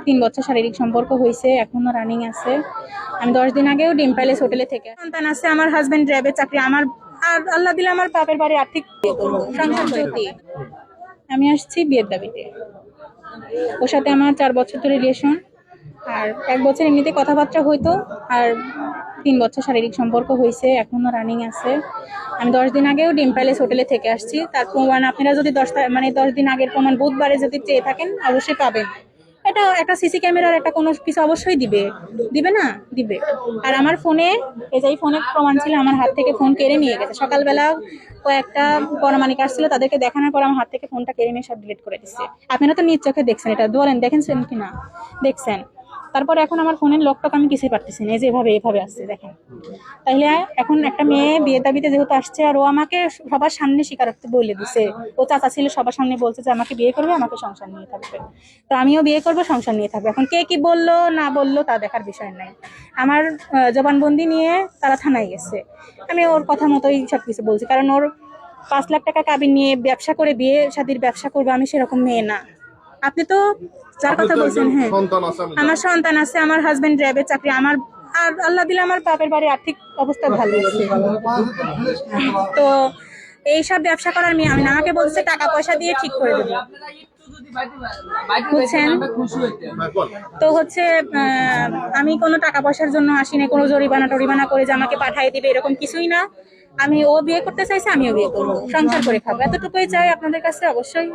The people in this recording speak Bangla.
3 বছর শারীরিক সম্পর্ক হয়েছে, এখনো রানিং আছে। আমি 10 দিন আগেও ডিম প্যালেস হোটেলে থেকে সন্তান আছে। আমার হাজবেন্ড র্যাবের চাকরি। আমার আর আল্লাহ দিলে আমার বাপের বাড়ি আর্থিক সংসার জ্যোতি। আমি আসছি বিয়ের দাবিতে। ওর সাথে আমার 4 বছর ধরে রিলেশন, আর 1 বছর এমনিতে কথাবার্তা হইতো, আর 3 বছর শারীরিক সম্পর্ক হয়েছে, এখনো রানিং আছে। আমি 10 দিন আগেও ডিম প্যালেস হোটেলে থেকে আসছি। তার প্রমাণ আপনারা যদি 10 দিন আগের প্রমাণ বুধবারে যদি চেয়ে থাকেন অবশ্যই পাবেন। এটা একটা সিসি ক্যামেরার একটা কোনো কিছু অবশ্যই দিবে না, দিবে। আর আমার ফোনে এই ফোনে প্রমাণ ছিল, আমার হাত থেকে ফোন কেড়ে নিয়ে গেছে। সকালবেলা কয়েকটা পরমাণিক আসছিল, তাদেরকে দেখানোর পর আমার হাত থেকে ফোনটা কেড়ে নিয়ে সব ডিলিট করে দিচ্ছে। আপনারা তো নিজ চোখে দেখছেন, এটা বলেন দেখেছেন কিনা, দেখছেন। তারপর এখন আমার ফোনের লকটক আমি কিছুই পারতেছি না, এই যে এভাবে আসছে দেখেন। তাইলে এখন একটা মেয়ে বিয়ে দাবিতে যেহেতু আসছে, আর ও আমাকে সবার সামনে স্বীকারোক্তি বলে দিছে। ও চাচা ছিল, সবার সামনে বলছে যে আমাকে বিয়ে করবে, আমাকে সংসার নিয়ে থাকবে। তো আমিও বিয়ে করবো, সংসার নিয়ে থাকবে। এখন কে কি বললো না বললো তা দেখার বিষয় নাই। আমার জবানবন্দি নিয়ে তারা থানায় গেছে। আমি ওর কথা মতোই সবকিছু বলছি, কারণ ওর 5 লাখ টাকা কাবিন নিয়ে ব্যবসা করে বিয়ে শাদীর ব্যবসা করবে, আমি সেরকম মেয়ে না। আপনি তো যার কথা বলছেন, হ্যাঁ আমার সন্তান আছে, আমার হাজবেন্ড র্যাবের চাকরি। আমার আর আল্লাহ দিলে আমার বাপের বাড়ি আর্থিক অবস্থা ভালো আছে। তো এইসব ব্যবসা করার মেয়ে আমি না, আমাকে বলছে টাকা পয়সা দিয়ে ঠিক করে দেবো, বুঝছেন। তো হচ্ছে আমি কোনো টাকা পয়সার জন্য আসি না, কোনো জরিমানা করে যে আমাকে পাঠিয়ে দিবে এরকম কিছুই না। ও বিয়ে করতে চাইছে, আমিও বিয়ে করবো, সংসার করে খাবো, এতটুকুই চাই আপনাদের কাছে। অবশ্যই